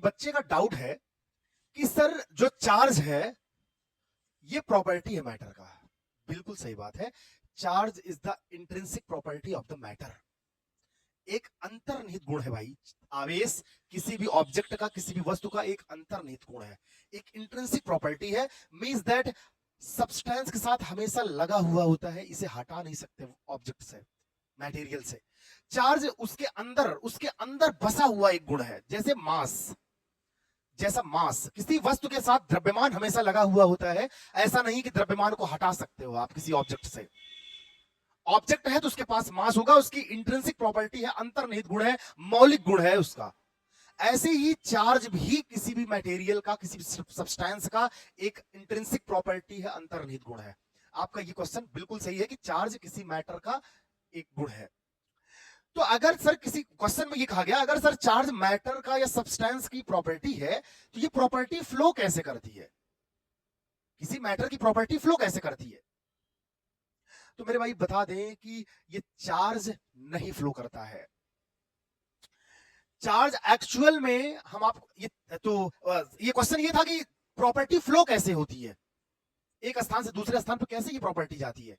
बच्चे का डाउट है कि सर जो चार्ज है ये प्रॉपर्टी है मैटर का। बिल्कुल सही बात है, charge is the intrinsic property of the matter. एक अंतर्निहित गुण है भाई, आवेश किसी भी ऑब्जेक्ट का, किसी भी वस्तु का एक अंतर्निहित गुण है, एक इंट्रिंसिक प्रॉपर्टी है। मींस दैट सब्सटेंस के साथ हमेशा लगा हुआ होता है, इसे हटा नहीं सकते ऑब्जेक्ट से, मटेरियल से। चार्ज उसके अंदर बसा हुआ एक गुण है। जैसे मास किसी वस्तु के साथ द्रव्यमान हमेशा लगा हुआ होता है, ऐसा नहीं कि द्रव्यमान को हटा सकते हो आप किसी ऑब्जेक्ट से। ऑब्जेक्ट है तो उसके पास मास होगा, उसकी इंट्रिंसिक प्रॉपर्टी है, अंतर्निहित गुण है, मौलिक गुण है उसका। ऐसे ही चार्ज भी किसी भी मटेरियल का, किसी भी सब्सटेंस का एक इंट्रिंसिक प्रॉपर्टी है, अंतर्निहित गुण है। आपका ये क्वेश्चन बिल्कुल सही है कि चार्ज किसी मैटर का एक गुण है। तो अगर सर किसी क्वेश्चन में ये कहा गया, अगर सर चार्ज मैटर का या सब्सटेंस की प्रॉपर्टी है तो ये प्रॉपर्टी फ्लो कैसे करती है, किसी मैटर की प्रॉपर्टी फ्लो कैसे करती है? तो मेरे भाई बता दें कि ये चार्ज नहीं फ्लो करता है। चार्ज एक्चुअल में हम आपको ये क्वेश्चन ये था कि प्रॉपर्टी फ्लो कैसे होती है, एक स्थान से दूसरे स्थान पर कैसे ये प्रॉपर्टी जाती है।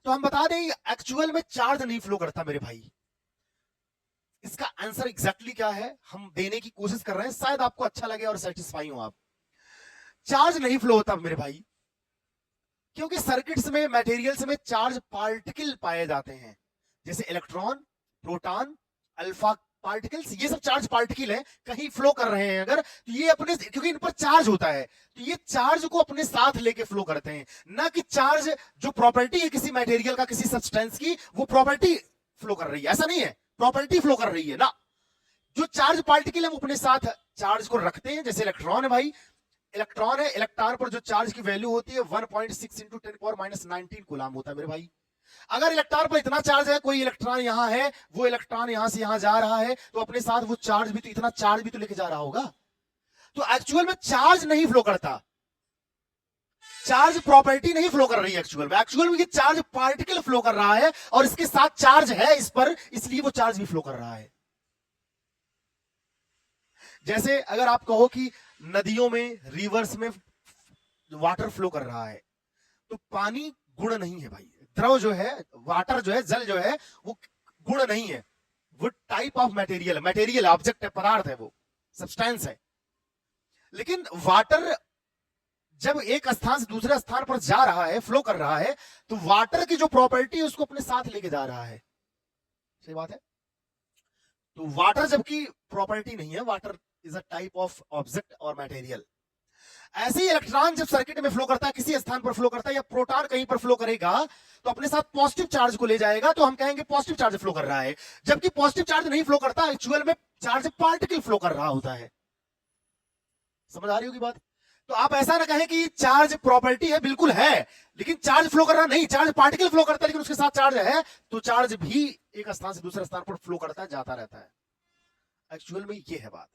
तो हम बता दें एक्चुअल में चार्ज नहीं फ्लो करता मेरे भाई। इसका आंसर एग्जैक्टली क्या है हम देने की कोशिश कर रहे हैं, शायद आपको अच्छा लगे और सेटिस्फाई हो आप। चार्ज नहीं फ्लो होता मेरे भाई, क्योंकि सर्किट्स में, मटेरियल्स में चार्ज पार्टिकल पाए जाते हैं, जैसे इलेक्ट्रॉन, प्रोटॉन, अल्फा पार्टिकल्स। ये सब चार्ज पार्टिकल है, कहीं फ्लो कर रहे हैं अगर तो ये अपने, क्योंकि इन पर चार्ज होता है तो ये चार्ज को अपने साथ लेके फ्लो करते हैं। ना कि चार्ज जो प्रॉपर्टी है किसी मटेरियल का, किसी सब्सटेंस की, वो प्रॉपर्टी फ्लो कर रही है, ऐसा नहीं है। प्रॉपर्टी फ्लो कर रही है ना, जो चार्ज पार्टिकल है वो अपने साथ चार्ज को रखते हैं। जैसे इलेक्ट्रॉन है भाई, इलेक्ट्रॉन है, इलेक्ट्रॉन पर जो चार्ज की वैल्यू होती है 1.6 इंटू 10⁻⁻19 कूलम होता है मेरे भाई। अगर इलेक्ट्रॉन पर इतना चार्ज है, कोई इलेक्ट्रॉन यहां है, वो इलेक्ट्रॉन यहां से यहां जा रहा है, तो अपने साथ वो चार्ज भी तो, इतना चार्ज भी तो लेके जा रहा होगा। तो एक्चुअल में चार्ज नहीं फ्लो करता, चार्ज प्रॉपर्टी नहीं फ्लो कर रही है एक्चुअल में ये चार्ज पार्टिकल फ्लो कर रहा है और इसके साथ चार्ज है इस पर, इसलिए वो चार्ज भी फ्लो कर रहा है। जैसे अगर आप कहो कि नदियों में, रिवर्स में वाटर फ्लो कर रहा है, तो पानी गुण नहीं है भाई, द्रव जो है, वाटर जो है, जल जो है, वो गुण नहीं है, वो टाइप ऑफ मटेरियल है, मटेरियल ऑब्जेक्ट है, पदार्थ है, वो सब्सटेंस है। लेकिन वाटर जब एक स्थान से दूसरे स्थान पर जा रहा है, फ्लो कर रहा है, तो वाटर की जो प्रॉपर्टी है उसको अपने साथ लेके जा रहा है। सही बात है। तो वाटर जबकि प्रॉपर्टी नहीं है, water is a type of object और मटेरियल। ऐसे ही इलेक्ट्रॉन जब सर्किट में फ्लो करता है, किसी स्थान पर फ्लो करता है, या प्रोटॉन कहीं पर फ्लो करेगा तो अपने साथ पॉजिटिव चार्ज को ले जाएगा, तो हम कहेंगे पॉजिटिव चार्ज फ्लो कर रहा है। जबकि पॉजिटिव चार्ज नहीं फ्लो करता, एक्चुअल में चार्ज पार्टिकल फ्लो कर रहा होता है। समझ आ रही होगी बात? तो आप ऐसा ना कहें कि चार्ज प्रॉपर्टी है, बिल्कुल है, लेकिन चार्ज फ्लो कर रहा नहीं, चार्ज पार्टिकल फ्लो करता है, लेकिन उसके साथ चार्ज है, तो चार्ज भी एक स्थान से दूसरे स्थान पर फ्लो करता है, जाता रहता है। एक्चुअल में ये है बात।